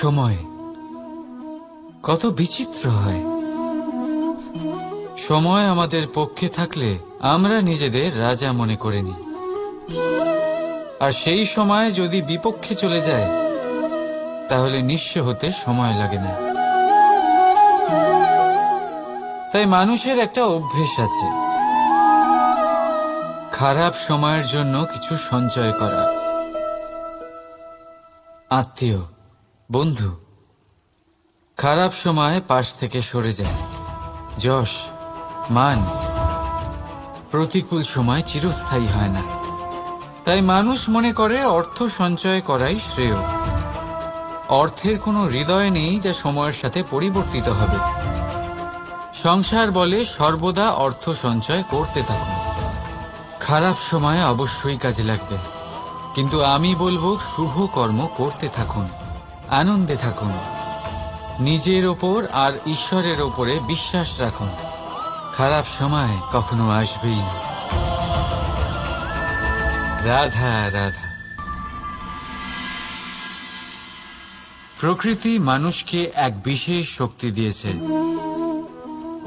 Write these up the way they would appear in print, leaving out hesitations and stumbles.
সময় কত বিচিত্র হয়। সময় আমাদের পক্ষে থাকলে আমরা নিজেদের রাজা মনে করে নিই, আর সেই সময় যদি বিপক্ষে চলে যায় তাহলে নিঃস্ব হতে সময় লাগে না। তাই মানুষের একটা অভ্যেস আছে, খারাপ সময়ের জন্য কিছু সঞ্চয় করা। আত্মীয়, বন্ধু খারাপ সময় পাশ থেকে সরে যায়। যশ, মান প্রতিকূল সময় চিরস্থায়ী হয় না। তাই মানুষ মনে করে অর্থ সঞ্চয় করাই শ্রেয়। অর্থের কোনো হৃদয় নেই যা সময়ের সাথে পরিবর্তিত হবে। সংসার বলে সর্বদা অর্থ সঞ্চয় করতে থাকুন। খারাপ সময় অবশ্যই কাজে লাগবে, কিন্তু আমি বলবো শুভ কর্ম করতে থাকুন, আনন্দে থাকুন, নিজের ওপর আর ঈশ্বরের ওপরে বিশ্বাস রাখুন। খারাপ সময় কখনো আসবেই না। রাধা রাধা। প্রকৃতি মানুষকে এক বিশেষ শক্তি দিয়েছে,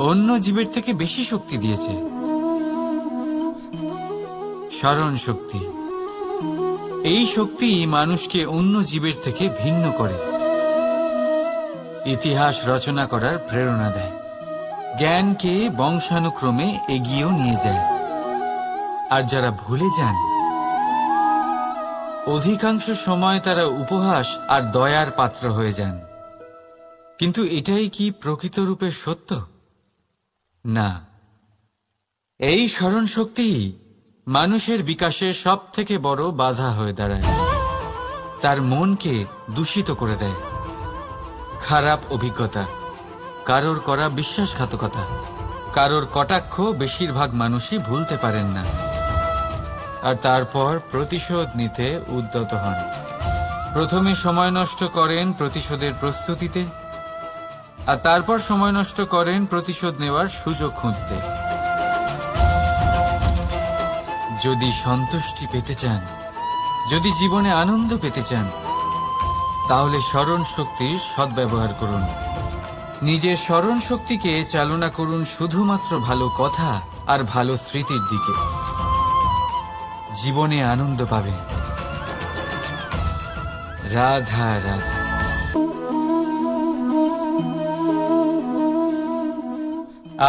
অন্য জীবের থেকে বেশি শক্তি দিয়েছে। স্মরণ শক্তি। এই শক্তি মানুষকে অন্য জীবের থেকে ভিন্ন করে, ইতিহাস রচনা করার প্রেরণা দেয়, জ্ঞানকে বংশানুক্রমে এগিয়েও নিয়ে যায়। আর যারা ভুলে যান, অধিকাংশ সময় তারা উপহাস আর দয়ার পাত্র হয়ে যান। কিন্তু এটাই কি প্রকৃত রূপে সত্য? না। এই স্মরণ শক্তি মানুষের বিকাশের সব থেকে বড় বাধা হয়ে দাঁড়ায়। তার মনকে দূষিত করে দেয়। খারাপ অভিজ্ঞতা, কারোর করা বিশ্বাসঘাতকতা, কারোর কটাক্ষ বেশিরভাগ মানুষই ভুলতে পারেন না, আর তারপর প্রতিশোধ নিতে উদ্যত হন। প্রথমে সময় নষ্ট করেন প্রতিশোধের প্রস্তুতিতে, আর তারপর সময় নষ্ট করেন প্রতিশোধ নেওয়ার সুযোগ খুঁজতে। যদি সন্তুষ্টি পেতে চান, যদি জীবনে আনন্দ পেতে চান, তাহলে স্মরণ শক্তির সদ্ব্যবহার করুন। নিজের স্মরণ শক্তিকে চালনা করুন শুধুমাত্র ভালো কথা আর ভালো স্মৃতির দিকে। জীবনে আনন্দ পাবেন। রাধা রাধা।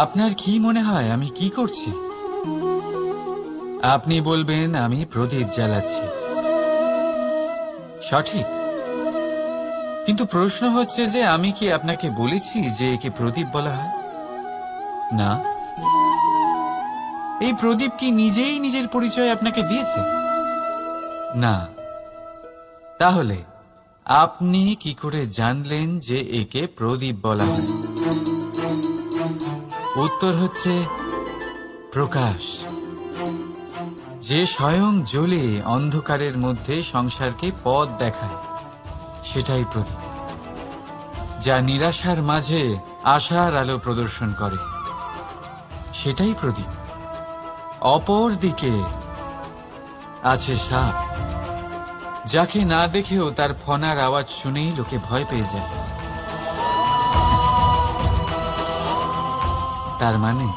আপনার কি মনে হয় আমি কি করছি? আপনি বলবেন আমি প্রদীপ জ্বালাচ্ছি। সঠিক, কিন্তু প্রশ্ন হচ্ছে যে আমি কি আপনাকে বলেছি যে একে প্রদীপ বলা হয়? না। এই প্রদীপ কি নিজেই নিজের পরিচয় আপনাকে দিয়েছে? না। তাহলে আপনি কি করে জানলেন যে একে প্রদীপ বলা হয়? উত্তর হচ্ছে প্রকাশ, যে স্বয়ং জ্বলে অন্ধকারের মধ্যে সংসারকে পথ দেখায়, সেটাই প্রদীপ। যা নিরাশার মাঝে আশার আলো প্রদর্শন করে, সেটাই প্রদীপ। অপর দিকে আছে সাপ, যাকে না দেখেও তার ফনার আওয়াজ শুনেই লোকে ভয় পেয়ে যায়। তার মানে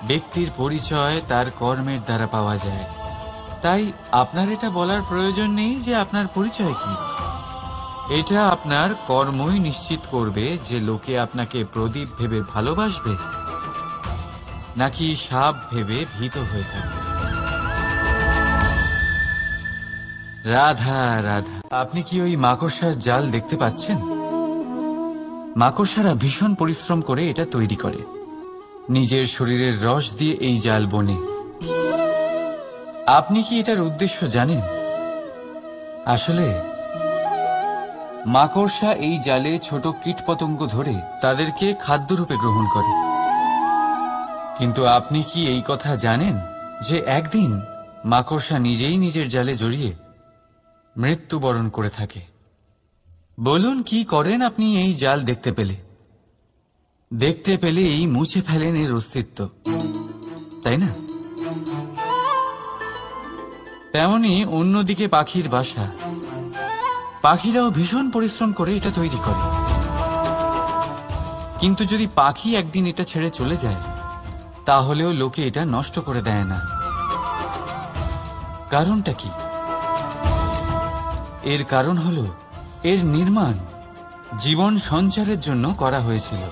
ব্যক্তির পরিচয় তার কর্মের দ্বারা পাওয়া যায়। তাই আপনার এটা বলার প্রয়োজন নেই যে আপনার পরিচয় কি। এটা আপনার কর্মই নিশ্চিত করবে যে লোকে আপনাকে প্রদীপ ভেবে ভালোবাসবে নাকি সাপ ভেবে ভীত হয়ে থাকবে। রাধা রাধা। আপনি কি ওই মাকড়সার জাল দেখতে পাচ্ছেন? মাকড়সারা ভীষণ পরিশ্রম করে এটা তৈরি করে, নিজের শরীরের রস দিয়ে এই জাল বনে। আপনি কি এটার উদ্দেশ্য জানেন? আসলে মাকড়সা এই জালে ছোট কীটপতঙ্গ ধরে তাদেরকে খাদ্যরূপে গ্রহণ করে। কিন্তু আপনি কি এই কথা জানেন যে একদিন মাকড়সা নিজেই নিজের জালে জড়িয়ে মৃত্যুবরণ করে থাকে? বলুন কি করেন আপনি এই জাল দেখতে পেলে? দেখতে পেলেই মুছে ফেলেন এর অস্তিত্ব, তাই না? তেমনি অন্যদিকে পাখির বাসা, পাখিরাও ভীষণ পরিশ্রম করে এটা তৈরি করে। কিন্তু যদি পাখি একদিন এটা ছেড়ে চলে যায়, তাহলেও লোকে এটা নষ্ট করে দেয় না। কারণটা কি? এর কারণ হলো এর নির্মাণ জীবন সঞ্চারের জন্য করা হয়েছিল,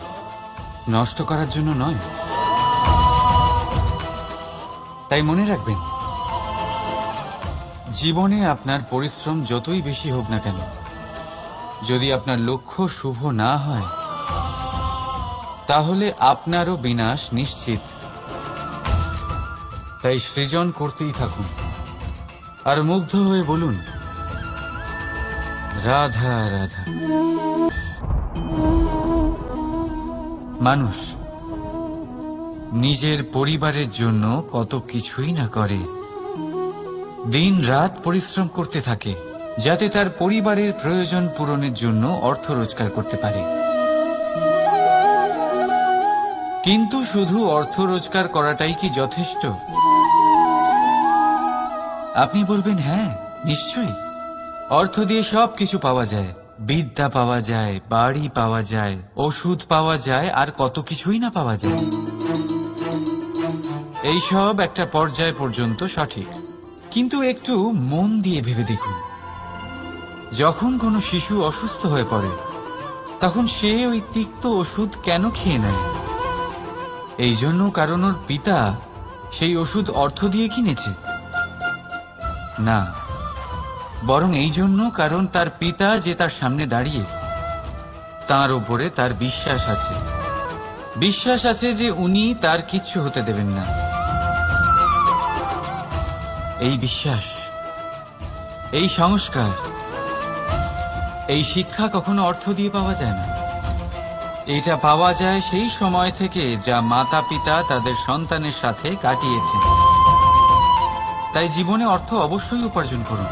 নষ্ট করার জন্য নয়। তাই মনে রাখবেন, জীবনে আপনার পরিশ্রম যতই বেশি হোক না কেন, যদি আপনার লক্ষ্য শুভ না হয়, তাহলে আপনারও বিনাশ নিশ্চিত। তাই সৃজন করতেই থাকুন আর মুগ্ধ হয়ে বলুন, রাধা রাধা। মানুষ নিজের পরিবারের জন্য কত কিছুই না করে, দিন রাত পরিশ্রম করতে থাকে যাতে তার পরিবারের প্রয়োজন পূরণের জন্য অর্থ রোজগার করতে পারে। কিন্তু শুধু অর্থ রোজগার করাটাই কি যথেষ্ট? আপনি বলবেন, হ্যাঁ নিশ্চয়ই, অর্থ দিয়ে সব কিছু পাওয়া যায়, বিদ্যা পাওয়া যায়, বাড়ি পাওয়া যায়, ওষুধ পাওয়া যায়, আর কত কিছুই না পাওয়া যায়। এই সব একটা পর্যায় পর্যন্ত সঠিক, কিন্তু একটু মন দিয়ে ভেবে দেখুন, যখন কোনো শিশু অসুস্থ হয়ে পড়ে, তখন সে ওই তিক্ত ওষুধ কেন খেয়ে নেয়? এই জন্য কারণ ওর পিতা সেই ওষুধ অর্থ দিয়ে কিনেছে? না, বরং এই জন্য কারণ তার পিতা যে তার সামনে দাঁড়িয়ে, তার ওপরে তার বিশ্বাস আছে। বিশ্বাস আছে যে উনি তার কিচ্ছু হতে দেবেন না। এই বিশ্বাস, এই সংস্কার, এই শিক্ষা কখনো অর্থ দিয়ে পাওয়া যায় না। এটা পাওয়া যায় সেই সময় থেকে যা মাতা পিতা তাদের সন্তানের সাথে কাটিয়েছেন। তাই জীবনে অর্থ অবশ্যই উপার্জন করুন,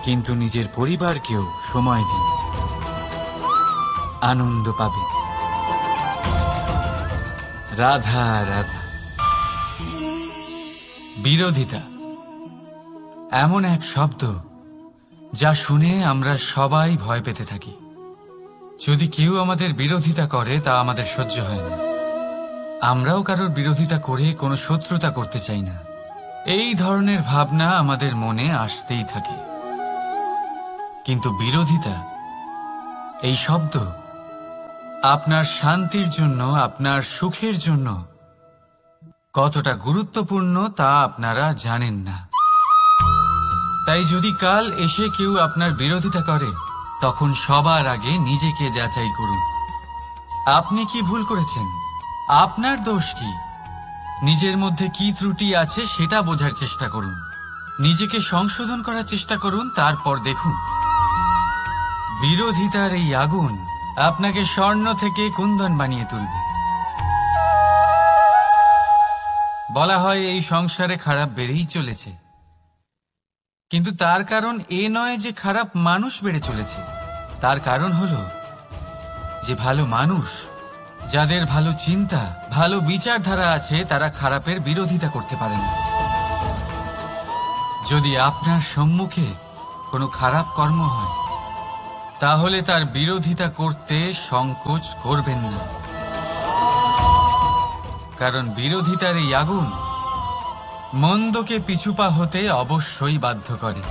কিন্তু নিজের পরিবারকেও সময় দিন, আনন্দ পাবে। রাধা রাধা। বিরোধিতা এমন এক শব্দ যা শুনে আমরা সবাই ভয় পেতে থাকি। যদি কেউ আমাদের বিরোধিতা করে তা আমাদের সহ্য হয় না। আমরাও কারোর বিরোধিতা করে কোনো শত্রুতা করতে চাই না। এই ধরনের ভাবনা আমাদের মনে আসতেই থাকে। কিন্তু বিরোধিতা, এই শব্দ আপনার শান্তির জন্য, আপনার সুখের জন্য কতটা গুরুত্বপূর্ণ তা আপনারা জানেন না। তাই যদি কাল এসে কেউ আপনার বিরোধিতা করে, তখন সবার আগে নিজেকে যাচাই করুন। আপনি কি ভুল করেছেন? আপনার দোষ কি? নিজের মধ্যে কি ত্রুটি আছে সেটা বোঝার চেষ্টা করুন, নিজেকে সংশোধন করার চেষ্টা করুন। তারপর দেখুন, বিরোধিতার এই আগুন আপনাকে স্বর্ণ থেকে কুন্দন বানিয়ে তুলবে। বলা হয় এই সংসারে খারাপ বেড়েই চলেছে, কিন্তু তার কারণ এ নয় যে খারাপ মানুষ বেড়ে চলেছে। তার কারণ হলো যে ভালো মানুষ, যাদের ভালো চিন্তা, ভালো বিচারধারা আছে, তারা খারাপের বিরোধিতা করতে পারে না। যদি আপনার সম্মুখে কোনো খারাপ কর্ম হয়, তাহলে তার বিরোধিতা করতে সংকোচ করবেন না, কারণ বিরোধিতার এই আগুন মন্দকে পিছুপা হতে অবশ্যই বাধ্য করে।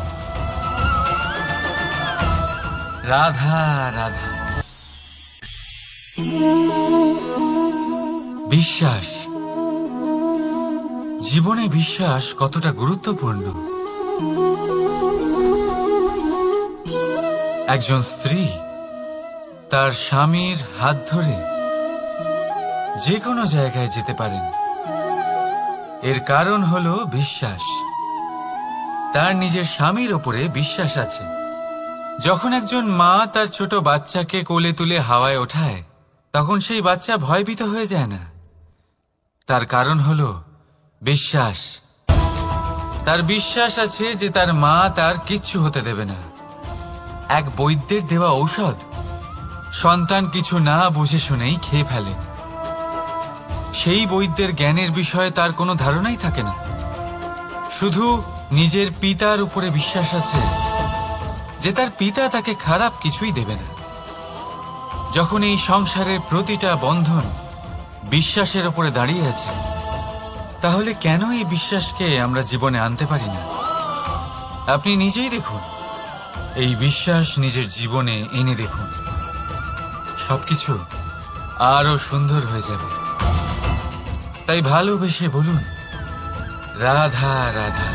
রাধা রাধা। বিশ্বাস, জীবনে বিশ্বাস কতটা গুরুত্বপূর্ণ। একজন স্ত্রী তার স্বামীর হাত ধরে যে কোনো জায়গায় যেতে পারেন, এর কারণ হলো বিশ্বাস। তার নিজের স্বামীর ওপরে বিশ্বাস আছে। যখন একজন মা তার ছোট বাচ্চাকে কোলে তুলে হাওয়ায় ওঠায়, তখন সেই বাচ্চা ভয়ভীত হয়ে যায় না। তার কারণ হলো বিশ্বাস। তার বিশ্বাস আছে যে তার মা তার কিচ্ছু হতে দেবে না। এক বৈদ্যের দেওয়া ঔষধ সন্তান কিছু না বুঝে শুনেই খেয়ে ফেলে। সেই বৈদ্যের জ্ঞানের বিষয়ে তার কোনো ধারণাই থাকে না। শুধু নিজের পিতার উপরে বিশ্বাস আছে যে তার পিতা তাকে খারাপ কিছুই দেবে না। যখন এই সংসারের প্রতিটা বন্ধন বিশ্বাসের উপরে দাঁড়িয়ে আছে, তাহলে কেন এই বিশ্বাসকে আমরা জীবনে আনতে পারি না? আপনি নিজেই দেখুন, এই বিশ্বাস নিজের জীবনে এনে দেখুন, সবকিছু আরো সুন্দর হয়ে যাবে। তাই ভালোবেসে বলুন, রাধা রাধা।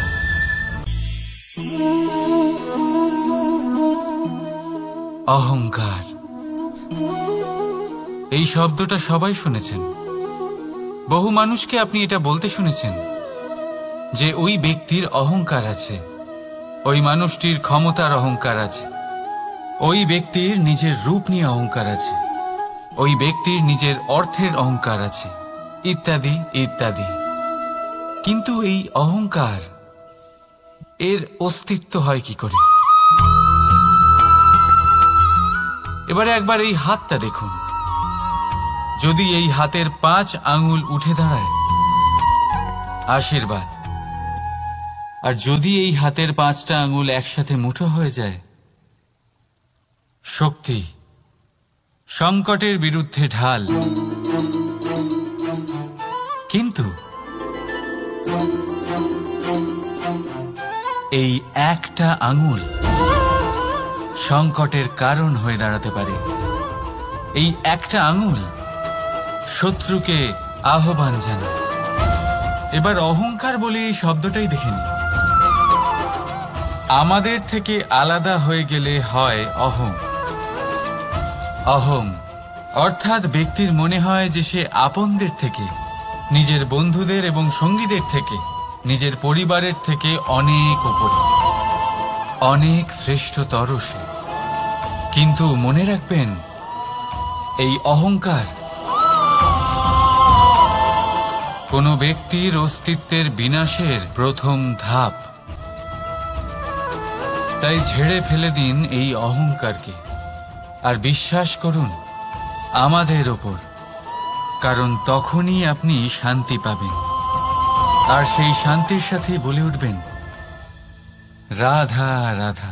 অহংকার, এই শব্দটা সবাই শুনেছেন। বহু মানুষকে আপনি এটা বলতে শুনেছেন যে ওই ব্যক্তির অহংকার আছে, ওই মানুষটির ক্ষমতার অহংকার আছে, ওই ব্যক্তির নিজের রূপ নিয়ে অহংকার আছে, ওই ব্যক্তির নিজের অর্থের অহংকার আছে, ইত্যাদি ইত্যাদি। কিন্তু এই অহংকার, এর অস্তিত্ব হয় কি করে? এবারে একবার এই হাতটা দেখুন। যদি এই হাতের 5 আঙুল উঠে দাঁড়ায়, আশীর্বাদ। আর যদি এই হাতের 5টা আঙুল একসাথে মুঠো হয়ে যায়, শক্তি, সংকটের বিরুদ্ধে ঢাল। কিন্তু এই একটা আঙুল সংকটের কারণ হয়ে দাঁড়াতে পারে। এই একটা আঙুল শত্রুকে আহ্বান জানায়। এবার অহংকার বলে এই শব্দটাই দেখে নিন। আমাদের থেকে আলাদা হয়ে গেলে হয় অহং। অহং অর্থাৎ ব্যক্তির মনে হয় যে সে আপনদের থেকে, নিজের বন্ধুদের এবং সঙ্গীদের থেকে, নিজের পরিবারের থেকে অনেক উপরে, অনেক শ্রেষ্ঠতর সে। কিন্তু মনে রাখবেন, এই অহংকার কোনো ব্যক্তির অস্তিত্বের বিনাশের প্রথম ধাপ। তাই ঝেড়ে ফেলে দিন এই অহংকারকে, আর বিশ্বাস করুন আমাদের ওপর, কারণ তখনই আপনি শান্তি পাবেন। আর সেই শান্তির সাথে বলে উঠবেন, রাধা রাধা।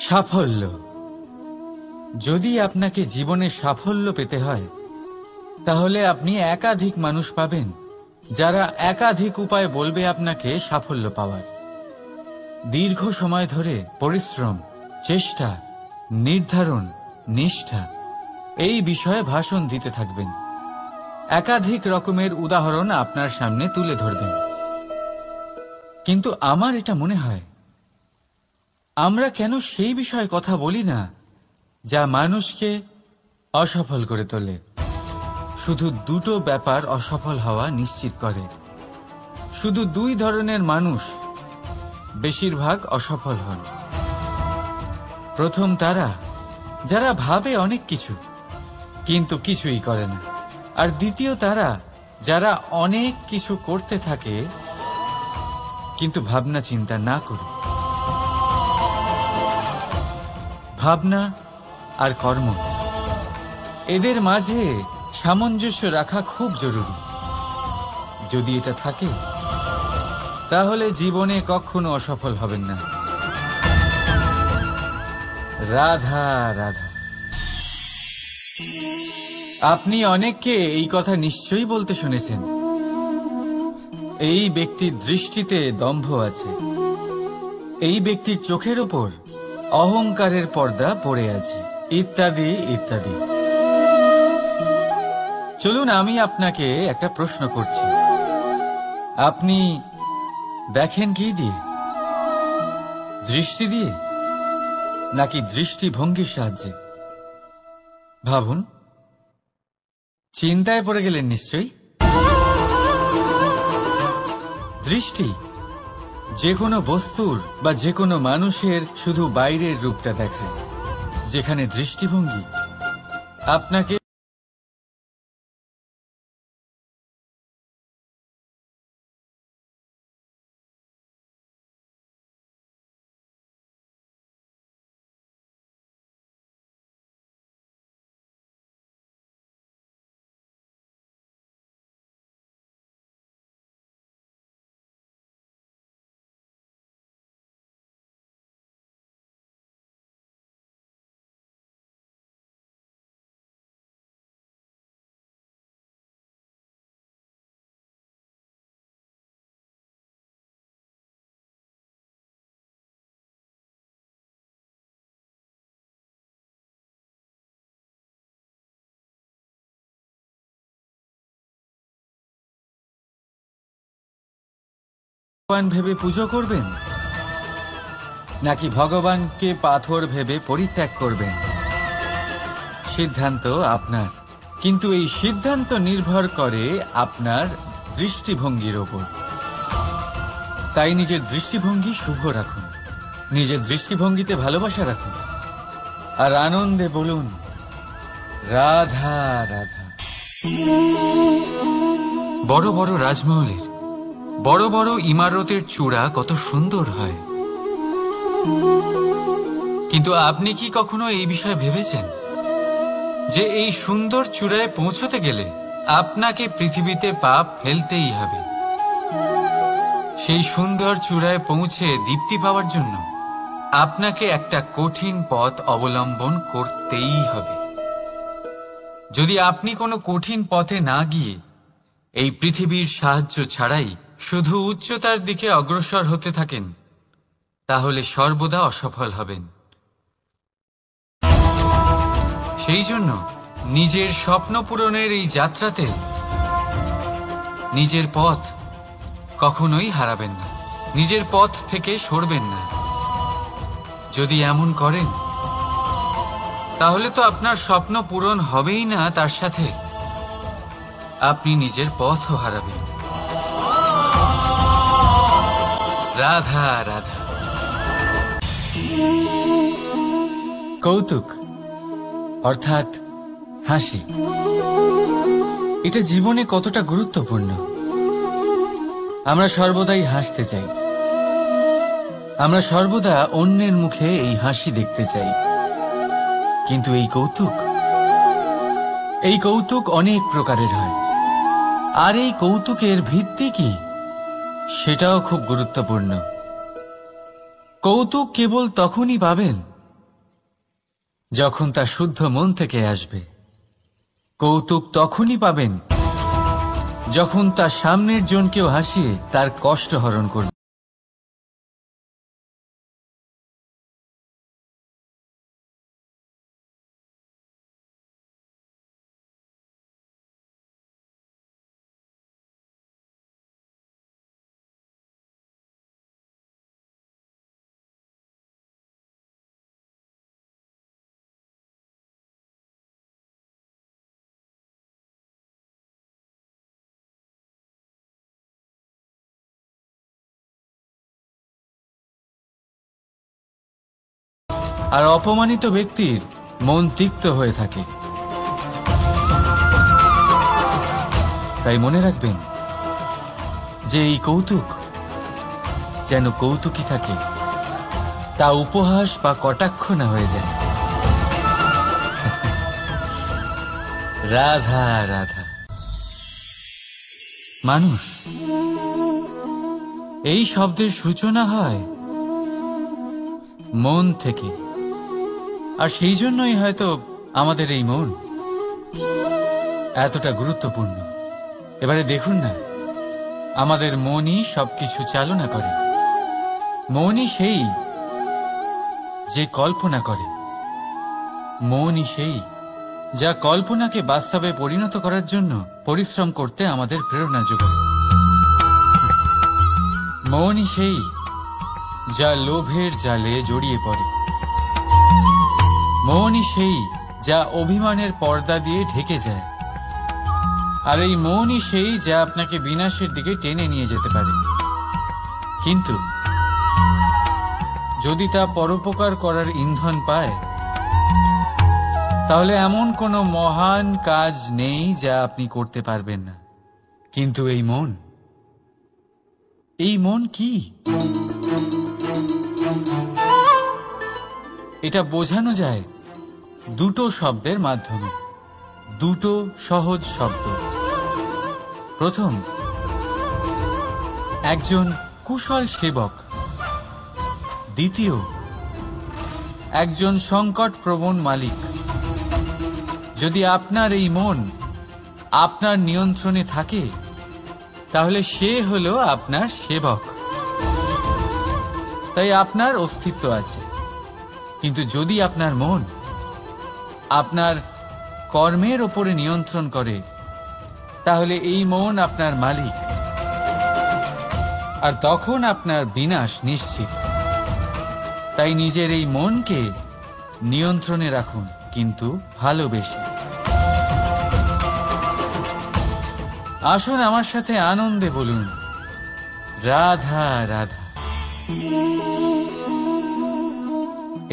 সাফল্য। যদি আপনাকে জীবনে সাফল্য পেতে হয়, তাহলে আপনি একাধিক মানুষ পাবেন যারা একাধিক উপায় বলবে আপনাকে সাফল্য পাওয়ার। দীর্ঘ সময় ধরে পরিশ্রম, চেষ্টা, নির্ধারণ, নিষ্ঠা, এই বিষয়ে ভাষণ দিতে থাকবেন। একাধিক রকমের উদাহরণ আপনার সামনে তুলে ধরবেন। কিন্তু আমার এটা মনে হয়, আমরা কেন সেই বিষয়ে কথা বলি না যা মানুষকে অসফল করে তোলে? শুধু দুটো ব্যাপার অসফল হওয়া নিশ্চিত করে। শুধু 2 ধরনের মানুষ বেশিরভাগ অসফল হন। প্রথম তারা যারা ভাবে অনেক কিছু কিন্তু কিছুই করে না। আর দ্বিতীয় তারা যারা অনেক কিছু করতে থাকে কিন্তু ভাবনা চিন্তা না করে। ভাবনা আর কর্ম, এদের মাঝে সামঞ্জস্য রাখা খুব জরুরি। যদি এটা থাকে, তাহলে জীবনে কখনো অসফল হবেন না। রাধা রাধা। আপনি অনেককে এই কথা নিশ্চয়ই বলতে শুনেছেন, এই ব্যক্তির দৃষ্টিতে দম্ভ আছে, এই ব্যক্তির চোখের ওপর অহংকারের পর্দা পড়ে আছে, ইত্যাদি ইত্যাদি। চলুন আমি আপনাকে একটা প্রশ্ন করছি। আপনি দেখেন কি দিয়ে? দৃষ্টি দিয়ে নাকি দৃষ্টিভঙ্গির সাহায্যে? ভাবুন। চিন্তায় পড়ে গেলেন নিশ্চয়ই। দৃষ্টি যে কোনো বস্তুর বা যে কোনো মানুষের শুধু বাইরের রূপটা দেখায়, যেখানে দৃষ্টিভঙ্গি আপনাকে ভগবান ভেবে পুজো করবেন, নাকি ভগবানকে পাথর ভেবে পরিত্যাগ করবেন? সিদ্ধান্ত আপনার, কিন্তু এই সিদ্ধান্ত নির্ভর করে আপনার দৃষ্টিভঙ্গির ওপর। তাই নিজের দৃষ্টিভঙ্গি শুভ রাখুন, নিজের দৃষ্টিভঙ্গিতে ভালোবাসা রাখুন, আর আনন্দে বলুন রাধা রাধা। বড় বড় রাজমহলের, বড় বড় ইমারতের চূড়া কত সুন্দর হয়, কিন্তু আপনি কি কখনো এই বিষয়ে ভেবেছেন যে এই সুন্দর চূড়ায় পৌঁছতে গেলে আপনাকে পৃথিবীতে পা ফেলতেই হবে? সেই সুন্দর চূড়ায় পৌঁছে দীপ্তি পাওয়ার জন্য আপনাকে একটা কঠিন পথ অবলম্বন করতেই হবে। যদি আপনি কোনো কঠিন পথে না গিয়ে এই পৃথিবীর সাহায্য ছাড়াই শুধু উচ্চতার দিকে অগ্রসর হতে থাকেন, তাহলে সর্বদা অসফল হবেন। সেই জন্য নিজের স্বপ্ন পূরণের এই যাত্রাতে নিজের পথ কখনোই হারাবেন না, নিজের পথ থেকে সরবেন না। যদি এমন করেন তাহলে তো আপনার স্বপ্ন পূরণ হবেই না, তার সাথে আপনি নিজের পথও হারাবেন। রাধা রাধা। কৌতুক অর্থাৎ হাসি, এটা জীবনে কতটা গুরুত্বপূর্ণ। আমরা সর্বদাই হাসতে চাই, আমরা সর্বদা অন্যের মুখে এই হাসি দেখতে চাই। কিন্তু এই কৌতুক অনেক প্রকারের হয়, আর এই কৌতুকের ভিত্তি কি সেটাও খুব গুরুত্বপূর্ণ। কৌতুক কেবল তখনই পাবেন যখন তা শুদ্ধ মন থেকে আসবে। কৌতুক তখনই পাবেন যখন তা সামনের জনকেও হাসিয়ে তার কষ্ট হরণ করবে। আর অপমানিত ব্যক্তির মন তিক্ত হয়ে থাকে। তাই মনে রাখবেন যে এই কৌতুক যেন কৌতুকই থাকে, তা উপহাস বা কটাক্ষ না হয়ে যায়। রাধা রাধা। মানুষ, এই শব্দের সূচনা হয় মন থেকে, আর সেই জন্যই হয়তো আমাদের এই মন এতটা গুরুত্বপূর্ণ। এবারে দেখুন না, আমাদের মনই সবকিছু চালনা করে। মনই সেই যে কল্পনা করে, মনই সেই যা কল্পনাকে বাস্তবে পরিণত করার জন্য পরিশ্রম করতে আমাদের প্রেরণা যোগায়। মনই সেই যা লোভের জালে জড়িয়ে পড়ে। মনই সেই যা অভিমানের পর্দা দিয়ে ঢেকে যায়। আর এই মনই সেই যা আপনাকে বিনাশের দিকে টেনে নিয়ে যেতে পারে। কিন্তু যদি তা পরোপকার করার ইন্ধন পায়, তাহলে এমন কোনো মহান কাজ নেই যা আপনি করতে পারবেন না। কিন্তু এই মন কি? এটা বোঝানো যায় দুটো শব্দের মাধ্যমে, দুটো সহজ শব্দ। প্রথম, একজন কুশল সেবক। দ্বিতীয়, একজন সংকটপ্রবণ মালিক। যদি আপনার এই মন আপনার নিয়ন্ত্রণে থাকে, তাহলে সে হলো আপনার সেবক। তাই আপনার অস্তিত্ব আছে। কিন্তু যদি আপনার মন আপনার কর্মের ওপরে নিয়ন্ত্রণ করে, তাহলে এই মন আপনার মালিক। আর তখন আপনার বিনাশ নিশ্চিত। তাই নিজের এই মনকে নিয়ন্ত্রণে রাখুন, কিন্তু ভালোবেসে। আসুন আমার সাথে আনন্দে বলুন, রাধা রাধা।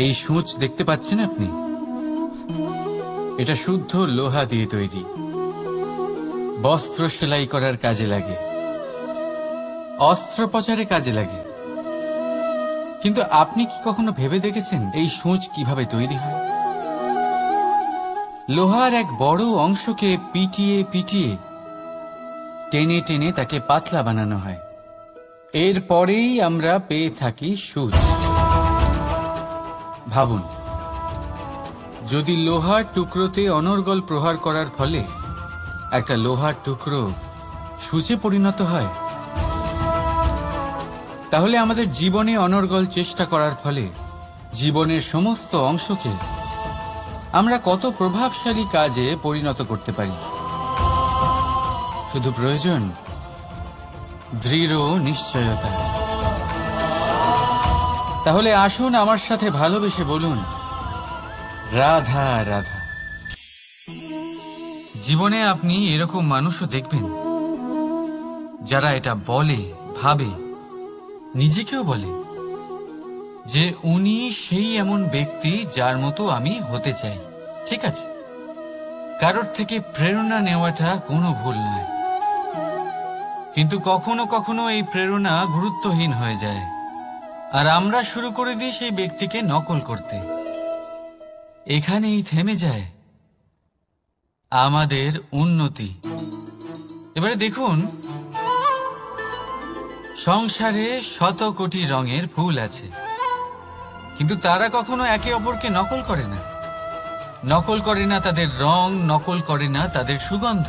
এই সূঁচ দেখতে পাচ্ছেন আপনি? এটা শুদ্ধ লোহা দিয়ে তৈরি, বস্ত্র সেলাই করার কাজে লাগে, অস্ত্রোপচারে কাজে লাগে। কিন্তু আপনি কি কখনো ভেবে দেখেছেন এই সূঁচ কিভাবে তৈরি হয়? লোহার এক বড় অংশকে পিটিয়ে পিটিয়ে টেনে টেনে তাকে পাতলা বানানো হয়। এরপরেই আমরা পেয়ে থাকি সূঁচ। ভাবুন, যদি লোহার টুকরোতে অনর্গল প্রহার করার ফলে একটা লোহার টুকরো সূঁচে পরিণত হয়, তাহলে আমাদের জীবনে অনর্গল চেষ্টা করার ফলে জীবনের সমস্ত অংশকে আমরা কত প্রভাবশালী কাজে পরিণত করতে পারি। শুধু প্রয়োজন দৃঢ় নিশ্চয়তা। তাহলে আসুন আমার সাথে ভালোবেসে বলুন, রাধা রাধা। জীবনে আপনি এরকম মানুষও দেখবেন যারা এটা বলে, ভাবে, নিজেকেও বলে যে উনি সেই এমন ব্যক্তি যার মতো আমি হতে চাই। ঠিক আছে, কারোর থেকে প্রেরণা নেওয়াটা কোনো ভুল নয়, কিন্তু কখনো কখনো এই প্রেরণা গুরুত্বহীন হয়ে যায় আর আমরা শুরু করে দিই সেই ব্যক্তিকে নকল করতে। এখানেই থেমে যায় আমাদের উন্নতি। এবারে দেখুন, সংসারে শত কোটি রঙের ফুল আছে, কিন্তু তারা কখনো একে অপরকে নকল করে না। নকল করে না তাদের রং, নকল করে না তাদের সুগন্ধ।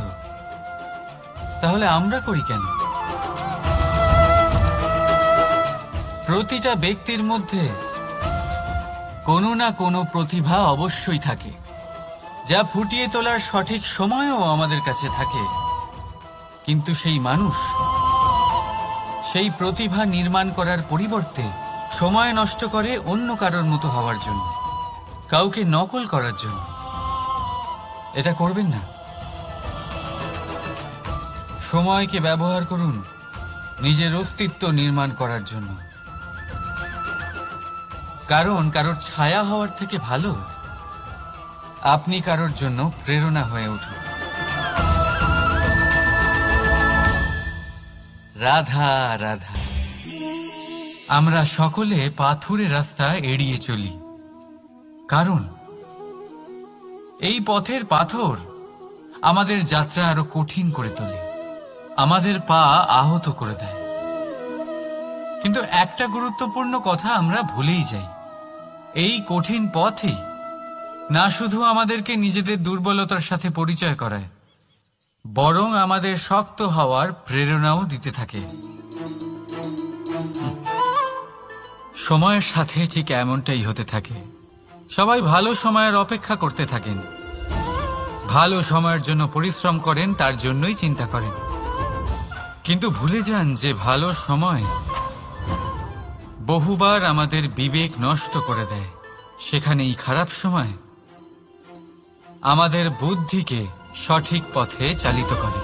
তাহলে আমরা করি কেন? প্রতিটা ব্যক্তির মধ্যে কোনো না কোনো প্রতিভা অবশ্যই থাকে, যা ফুটিয়ে তোলার সঠিক সময়ও আমাদের কাছে থাকে। কিন্তু সেই মানুষ সেই প্রতিভা নির্মাণ করার পরিবর্তে সময় নষ্ট করে অন্য কারোর মতো হওয়ার জন্য, কাউকে নকল করার জন্য। এটা করবেন না। সময়কে ব্যবহার করুন নিজের অস্তিত্ব নির্মাণ করার জন্য। কারণ কারোর ছায়া হওয়ার থেকে ভালো আপনি কারোর জন্য প্রেরণা হয়ে উঠুন। রাধা রাধা। আমরা সকলে পাথুরে রাস্তা এড়িয়ে চলি, কারণ এই পথের পাথর আমাদের যাত্রা আরো কঠিন করে তোলে, আমাদের পা আহত করে দেয়। কিন্তু একটা গুরুত্বপূর্ণ কথা আমরা ভুলেই যাই, এই কঠিন পথই না শুধু আমাদেরকে নিজেদের দুর্বলতার সাথে পরিচয় করায়, বরং আমাদের শক্ত হওয়ার প্রেরণাও দিতে থাকে। সময়ের সাথে ঠিক এমনটাই হতে থাকে। সবাই ভালো সময়ের অপেক্ষা করতে থাকেন, ভালো সময়ের জন্য পরিশ্রম করেন, তার জন্যই চিন্তা করেন, কিন্তু ভুলে যান যে ভালো সময় বহুবার আমাদের বিবেক নষ্ট করে দেয়। সেখানেই খারাপ সময় আমাদের বুদ্ধিকে সঠিক পথে চালিত করে।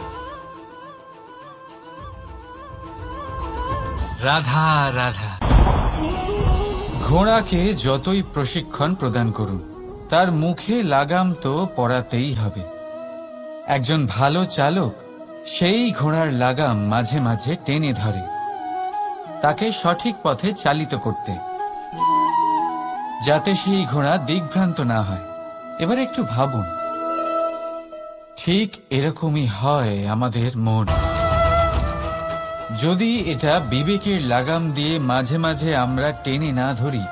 রাধা রাধা। ঘোড়াকে যতই প্রশিক্ষণ প্রদান করুন, তার মুখে লাগাম তো পরাতেই হবে। একজন ভালো চালক সেই ঘোড়ার লাগাম মাঝে মাঝে টেনে ধরে, তাকে সঠিক পথে চালিত করতে, যাতে সেই ঘোড়া দিগ্ভ্রান্ত না হয়। এবার একটু ভাবুন, ঠিক এরকমই হয় আমাদের মন। যদি এটা বিবেকের লাগাম দিয়ে মাঝে মাঝে আমরা টেনে না ধরি,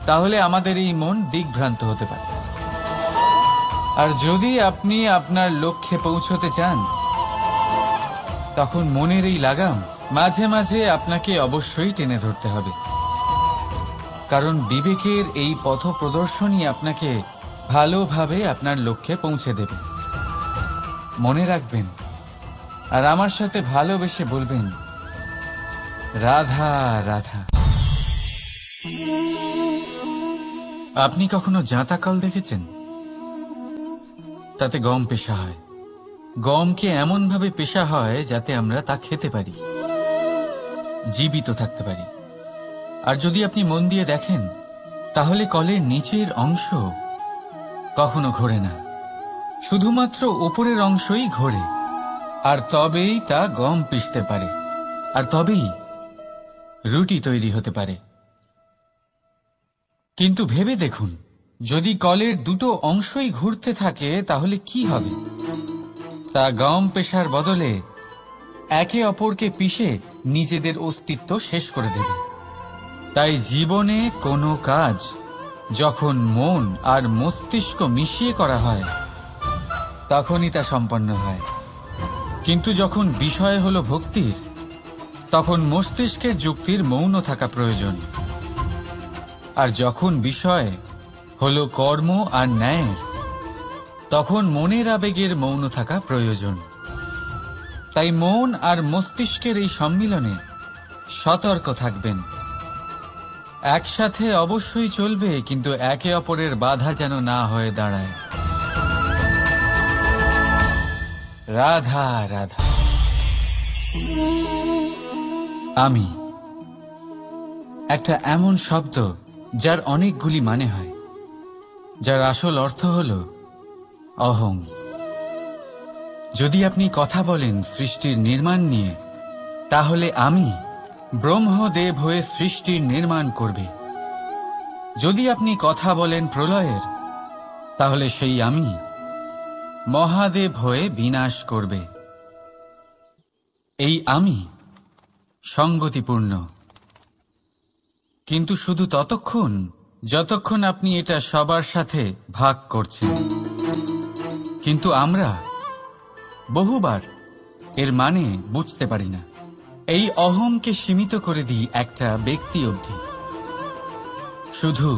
তাহলে আমাদের এই মন দিগ্ভ্রান্ত হতে পারে। আর যদি আপনি আপনার লক্ষ্যে পৌঁছতে চান, তখন মনের এই লাগাম মাঝে মাঝে আপনাকে অবশ্যই টেনে ধরতে হবে, কারণ বিবেকের এই পথ প্রদর্শনই আপনাকে ভালোভাবে আপনার লক্ষ্যে পৌঁছে দেবে। মনে রাখবেন আর আমার সাথে ভালোবেসে বলবেন, রাধা রাধা। আপনি কখনো জাঁতা কল দেখেছেন? তাতে গম পেষা হয়। গমকে এমন ভাবে পেষা হয় যাতে আমরা তা খেতে পারি, জীবিত থাকতে পারি। আর যদি আপনি মন দিয়ে দেখেন, তাহলে কলের নিচের অংশ কখনো ঘোরে না, শুধুমাত্র ওপরের অংশই ঘোরে। আর তবেই তা গম পিষতে পারে, আর তবেই রুটি তৈরি হতে পারে। কিন্তু ভেবে দেখুন, যদি কলের দুটো অংশই ঘুরতে থাকে তাহলে কি হবে? তা গম পেশার বদলে একে অপরকে পিষে নিজেদের অস্তিত্ব শেষ করে দেবে। তাই জীবনে কোনো কাজ যখন মন আর মস্তিষ্ক মিশিয়ে করা হয় তখনই তা সম্পন্ন হয়। কিন্তু যখন বিষয় হলো ভক্তির, তখন মস্তিষ্কের যুক্তির মৌন থাকা প্রয়োজন। আর যখন বিষয় হলো কর্ম আর ন্যায়ের, তখন মনের আবেগের মৌন থাকা প্রয়োজন। তাই মন আর মস্তিষ্কের এই সম্মিলনে সতর্ক থাকবেন। একসাথে অবশ্যই চলবে, কিন্তু একে অপরের বাধা যেন না হয়ে দাঁড়ায়। রাধা রাধা। আমি একটা এমন শব্দ যার অনেকগুলি মানে হয়, যার আসল অর্থ হল অহং। যদি আপনি কথা বলেন সৃষ্টির নির্মাণ নিয়ে, তাহলে আমি ব্রহ্মদেব হয়ে সৃষ্টির নির্মাণ করবে। যদি আপনি কথা বলেন প্রলয়ের, তাহলে সেই আমি মহাদেব হয়ে বিনাশ করবে। এই আমি সঙ্গতিপূর্ণ, কিন্তু শুধু ততক্ষণ যতক্ষণ আপনি এটা সবার সাথে ভাগ করছেন। কিন্তু আমরা বহুবার এর মানে বুঝতে পারি না। এই অহংকে সীমিত করে দিই একটা ব্যক্তি অবধি, শুধু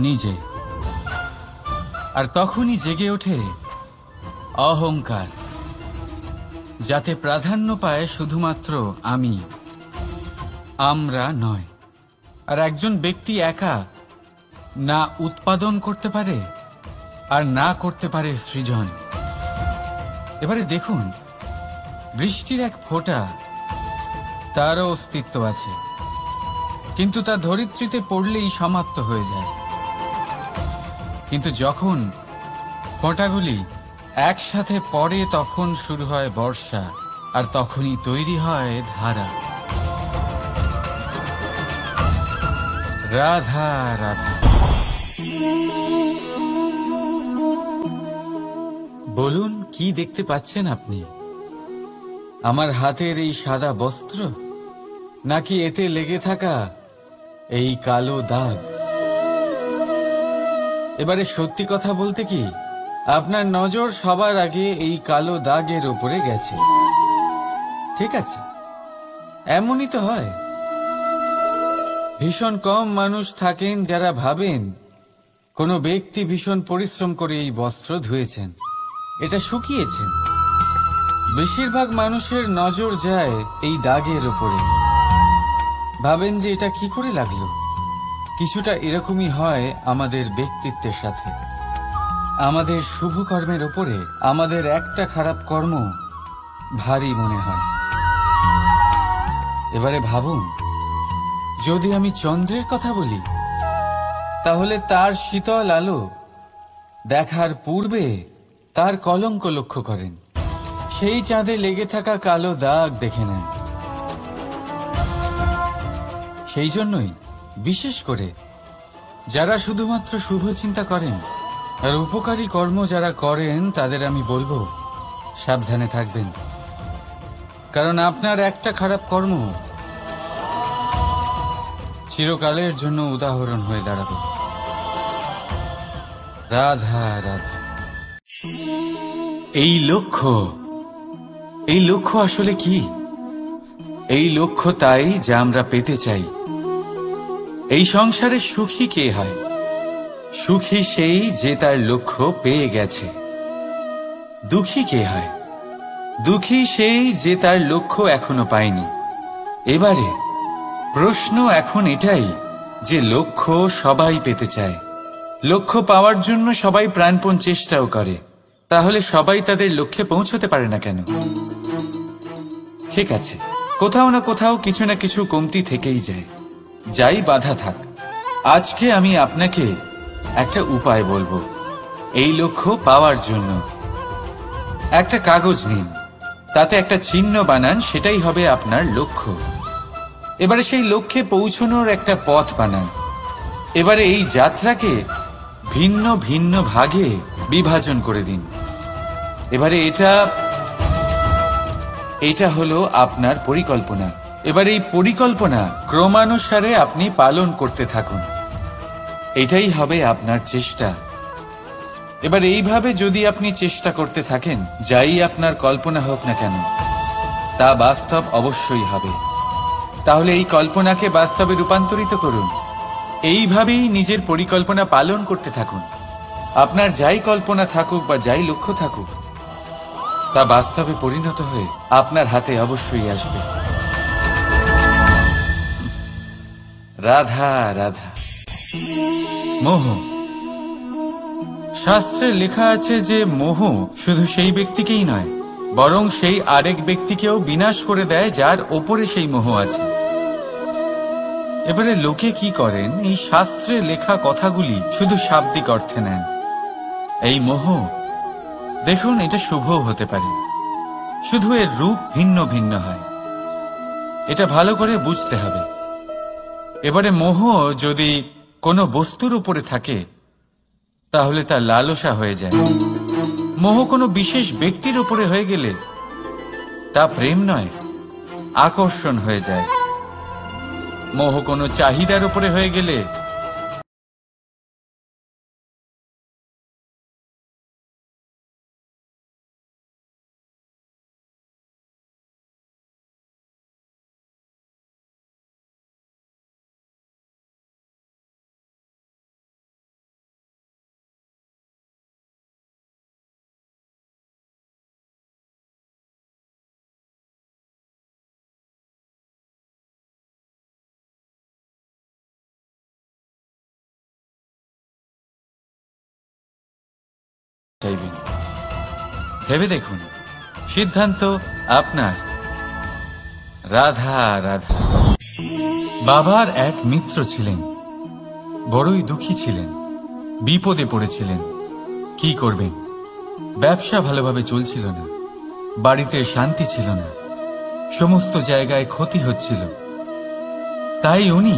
নিজে। আর তখনই জেগে ওঠে অহংকার, যাতে প্রাধান্য পায় শুধুমাত্র আমি, আমরা নয়। আর একজন ব্যক্তি একা না উৎপাদন করতে পারে আর না করতে পারে সৃজন। এবারে দেখুন, বৃষ্টির এক ফোঁটা, তারও অস্তিত্ব আছে, কিন্তু তা ধরিত্রীতে পড়লেই সমাপ্ত হয়ে যায়। কিন্তু যখন ফোঁটাগুলি একসাথে পড়ে তখন শুরু হয় বর্ষা, আর তখনই তৈরি হয় ধারা। রাধা রাধা। বলুন, কি দেখতে পাচ্ছেন আপনি? আমার হাতের এই সাদা বস্ত্র, নাকি এতে লেগে থাকা এই কালো দাগ? এবারে সত্যি কথা বলতে কি, আপনার নজর সবার আগে এই কালো দাগের উপরে গেছে। ঠিক আছে, এমনই তো হয়। ভীষণ কম মানুষ থাকেন যারা ভাবেন কোনো ব্যক্তি ভীষণ পরিশ্রম করে এই বস্ত্র ধুয়েছেন, এটা শুকিয়েছেন। বেশিরভাগ মানুষের নজর যায় এই দাগের উপরে, ভাবেন যে এটা কি করে লাগলো। কিছুটা এরকমই হয় আমাদের ব্যক্তিত্বের সাথে। আমাদের শুভ কর্মের উপরে আমাদের একটা খারাপ কর্ম ভারী মনে হয়। এবারে ভাবুন, যদি আমি চন্দ্রের কথা বলি, তাহলে তার শীতল আলো দেখার পূর্বে তার কলঙ্ক লক্ষ্য করেন, সেই চাঁদে লেগে থাকা কালো দাগ দেখে নেন। সেই জন্যই বিশেষ করে যারা শুধুমাত্র শুভ চিন্তা করেন আর উপকারী কর্ম যারা করেন, তাদের আমি বলবো সাবধানে থাকবেন। কারণ আপনার একটা খারাপ কর্ম চিরকালের জন্য উদাহরণ হয়ে দাঁড়াবে। রাধা রাধা। এই লক্ষ্য আসলে কি? এই লক্ষ্য তাই যা আমরা পেতে চাই। এই সংসারে সুখী কে হয়? সুখী সেই যে তার লক্ষ্য পেয়ে গেছে। দুঃখী কে হয়? দুঃখী সেই যে তার লক্ষ্য এখনো পায়নি। এবারে প্রশ্ন এখন এটাই যে লক্ষ্য সবাই পেতে চায়, লক্ষ্য পাওয়ার জন্য সবাই প্রাণপণ চেষ্টাও করে, তাহলে সবাই তাদের লক্ষ্যে পৌঁছতে পারে না কেন? ঠিক আছে, কোথাও না কোথাও কিছু না কিছু কমতি থেকেই যায়, যাই বাধা থাক। আজকে আমি আপনাকে একটা উপায় বলবো এই লক্ষ্য পাওয়ার জন্য। একটা কাগজ নিন, তাতে একটা চিহ্ন বানান, সেটাই হবে আপনার লক্ষ্য। এবারে সেই লক্ষ্যে পৌঁছানোর একটা পথ বানান। এবারে এই যাত্রাকে ভিন্ন ভিন্ন ভাগে বিভাজন করে দিন। এবারে এটা হলো আপনার পরিকল্পনা। এবার এই পরিকল্পনা ক্রমানুসারে আপনি পালন করতে থাকুন, এটাই হবে আপনার চেষ্টা। এবার এইভাবে যদি আপনি চেষ্টা করতে থাকেন, যাই আপনার কল্পনা হোক না কেন তা বাস্তব অবশ্যই হবে। তাহলে এই কল্পনাকে বাস্তবে রূপান্তরিত করুন, এইভাবেই নিজের পরিকল্পনা পালন করতে থাকুন। আপনার যাই কল্পনা থাকুক বা যাই লক্ষ্য থাকুক, তা বাস্তবে পরিণত হয়ে আপনার হাতে অবশ্যই আসবে। রাধা রাধা। মোহ। শাস্ত্রে লেখা আছে যে মোহ শুধু সেই ব্যক্তিকেই নয়, বরং সেই আরেক ব্যক্তিকেও বিনাশ করে দেয় যার ওপরে সেই মোহ আছে। এবারে লোকে কি করেন, এই শাস্ত্রে লেখা কথাগুলি শুধু শাব্দিক অর্থে নেন। এই মোহ দেখুন, এটা শুভও হতে পারে, শুধু এর রূপ ভিন্ন ভিন্ন হয়, এটা ভালো করে বুঝতে হবে। এবারে মোহ যদি কোনো বস্তুর উপরে থাকে তাহলে তা লালসা হয়ে যায়। মোহ কোনো বিশেষ ব্যক্তির উপরে হয়ে গেলে তা প্রেম নয়, আকর্ষণ হয়ে যায়। মোহ কোনো চাহিদার উপরে হয়ে গেলে চাইবেন। ভেবে দেখুন, সিদ্ধান্ত আপনার। রাধা রাধা। বাবার এক মিত্র ছিলেন, বড়ই দুঃখী ছিলেন, বিপদে পড়েছিলেন। কি করবেন? ব্যবসা ভালোভাবে চলছিল না, বাড়িতে শান্তি ছিল না, সমস্ত জায়গায় ক্ষতি হচ্ছিল। তাই উনি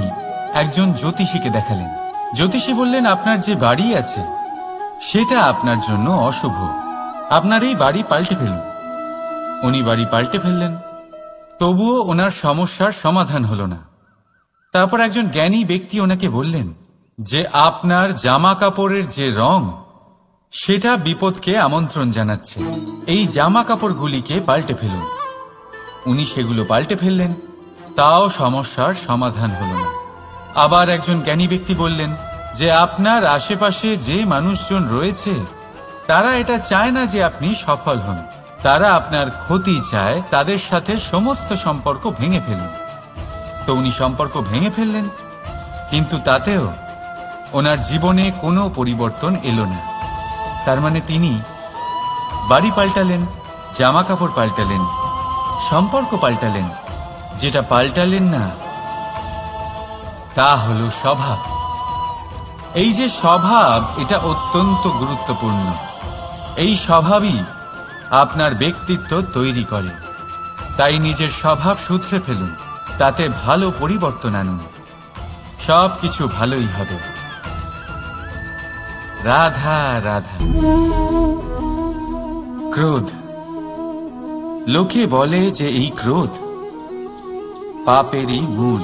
একজন জ্যোতিষীকে দেখালেন। জ্যোতিষী বললেন, আপনার যে বাড়ি আছে সেটা আপনার জন্য অশুভ, আপনার এই বাড়ি পাল্টে ফেলুন। উনি বাড়ি পাল্টে ফেললেন, তবুও ওনার সমস্যার সমাধান হল না। তারপর একজন জ্ঞানী ব্যক্তি ওনাকে বললেন যে আপনার জামা কাপড়ের যে রং সেটা বিপদকে আমন্ত্রণ জানাচ্ছে, এই জামা কাপড়গুলিকে পাল্টে ফেলুন। উনি সেগুলো পাল্টে ফেললেন, তাও সমস্যার সমাধান হল না। আবার একজন জ্ঞানী ব্যক্তি বললেন যে আপনার আশেপাশে যে মানুষজন রয়েছে তারা এটা চায় না যে আপনি সফল হন, তারা আপনার ক্ষতি চায়, তাদের সাথে সমস্ত সম্পর্ক ভেঙে ফেলুন। তো উনি সম্পর্ক ভেঙে ফেললেন, কিন্তু তাতেও ওনার জীবনে কোনো পরিবর্তন এলো না। তার মানে তিনি বাড়ি পাল্টালেন, জামা কাপড় পাল্টালেন, সম্পর্ক পাল্টালেন, যেটা পাল্টালেন না তা হলো স্বভাব। এই যে স্বভাব, এটা অত্যন্ত গুরুত্বপূর্ণ। এই স্বভাবই আপনার ব্যক্তিত্ব তৈরি করে। তাই নিজের স্বভাব শুধরে ফেলুন, তাতে ভালো পরিবর্তন আনুন, সবকিছু ভালোই হবে। রাধা রাধা। ক্রোধ। লোকে বলে যে এই ক্রোধ পাপেরই মূল,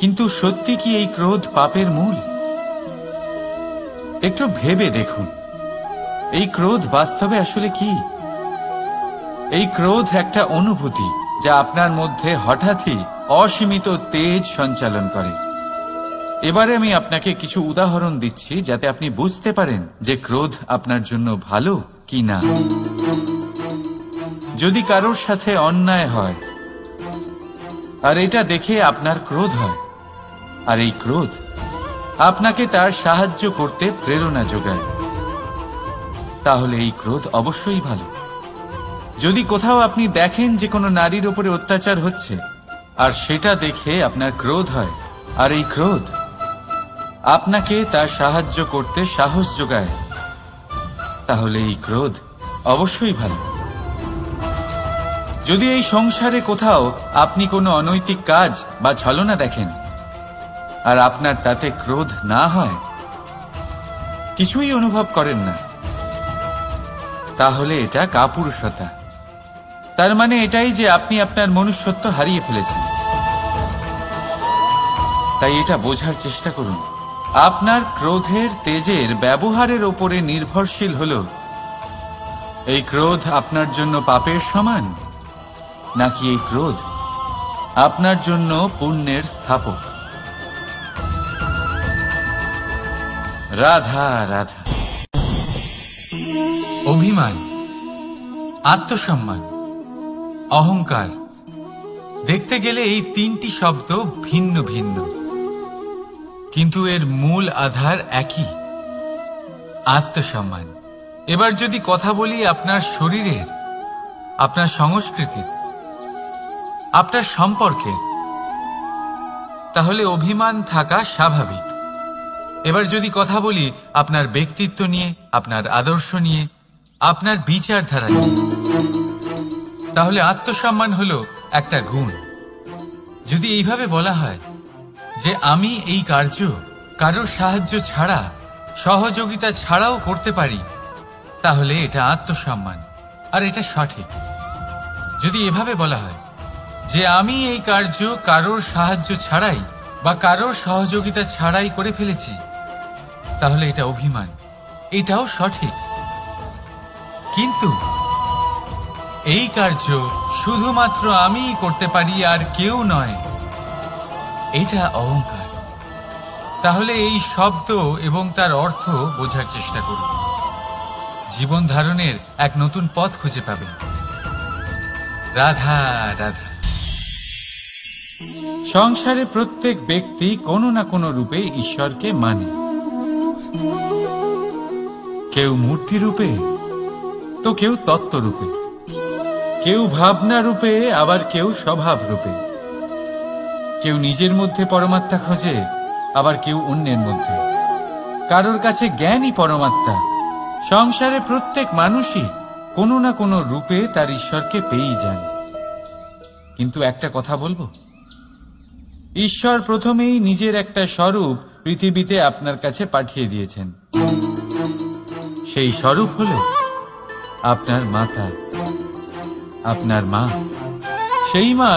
কিন্তু সত্যি কি এই ক্রোধ পাপের মূল? একটু ভেবে দেখুন, এই ক্রোধ বাস্তবে আসলে কি? এই ক্রোধ একটা অনুভূতি যা আপনার মধ্যে হঠাৎই অসীমিত তেজ সঞ্চালন করে। এবারে আমি আপনাকে কিছু উদাহরণ দিচ্ছি যাতে আপনি বুঝতে পারেন যে ক্রোধ আপনার জন্য ভালো কি না। যদি কারোর সাথে অন্যায় হয় আর এটা দেখে আপনার ক্রোধ হয়, আর এই ক্রোধ আপনাকে তার সাহায্য করতে প্রেরণা যোগায়, তাহলে এই ক্রোধ অবশ্যই ভালো। যদি কোথাও আপনি দেখেন যে কোনো নারীর উপরে অত্যাচার হচ্ছে, আর সেটা দেখে আপনার ক্রোধ হয়, আর এই ক্রোধ আপনাকে তার সাহায্য করতে সাহস যোগায়, তাহলে এই ক্রোধ অবশ্যই ভালো। যদি এই সংসারে কোথাও আপনি কোনো অনৈতিক কাজ বা ছলনা দেখেন, আর আপনার তাতে ক্রোধ না হয়, কিছুই অনুভব করেন না, তাহলে এটা কাপুরুষতা। তার মানে এটাই যে আপনি আপনার মনুষ্যত্ব হারিয়ে ফেলেছেন। তাই এটা বোঝার চেষ্টা করুন, আপনার ক্রোধের তেজের ব্যবহারের ওপরে নির্ভরশীল হল এই ক্রোধ আপনার জন্য পাপের সমান, নাকি এই ক্রোধ আপনার জন্য পুণ্যের স্থাপক। রাধা রাধা। অভিমান, আত্মসম্মান, অহংকার, দেখতে গেলে এই তিনটি শব্দ ভিন্ন ভিন্ন, কিন্তু এর মূল আধার একই, আত্মসম্মান। এবার যদি কথা বলি আপনার শরীরের, আপনার সংস্কৃতির, আপনার সম্পর্কের, তাহলে অভিমান থাকা স্বাভাবিক। এবার যদি কথা বলি আপনার ব্যক্তিত্ব নিয়ে, আপনার আদর্শ নিয়ে, আপনার বিচারধারা নিয়ে, তাহলে আত্মসম্মান হলো একটা গুণ। যদি এইভাবে বলা হয় যে আমি এই কার্য কারোর সাহায্য ছাড়া, সহযোগিতা ছাড়াও করতে পারি, তাহলে এটা আত্মসম্মান, আর এটা সঠিক। যদি এভাবে বলা হয় যে আমি এই কার্য কারোর সাহায্য ছাড়াই বা কারোর সহযোগিতা ছাড়াই করে ফেলেছি, তাহলে এটা অভিমান, এটাও সঠিক। কিন্তু এই কার্য শুধুমাত্র আমিই করতে পারি আর কেউ নয়, এটা অহংকার। তাহলে এই শব্দ এবং তার অর্থ বোঝার চেষ্টা করুন, জীবন ধারণের এক নতুন পথ খুঁজে পাবেন। রাধা রাধা। সংসারে প্রত্যেক ব্যক্তি কোনো না কোনো রূপে ঈশ্বরকে মানে, কেউ মূর্তি রূপে, তো কেউ তত্ত্ব রূপে, কেউ ভাবনা রূপে, আবার কেউ স্বভাব রূপে। কেউ নিজের মধ্যে পরমাত্মা খোঁজে, আবার কেউ অন্যের মধ্যে। কারোর কাছে জ্ঞানই পরমাত্মা। সংসারে প্রত্যেক মানুষই কোনো না কোনো রূপে তার ঈশ্বরকে পেয়েই যান। কিন্তু একটা কথা বলবো, ঈশ্বর প্রথমেই নিজের একটা স্বরূপ পৃথিবীতে আপনার কাছে পাঠিয়ে দিয়েছেন। সেই স্বরূপ হল আপনার মাতা, আপনার মা। সেই মা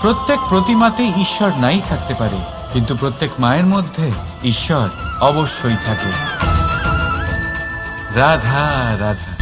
প্রত্যেক প্রতিমাতেই ঈশ্বর নাই থাকতে পারে, কিন্তু প্রত্যেক মায়ের মধ্যে ঈশ্বর অবশ্যই থাকে। রাধা রাধা।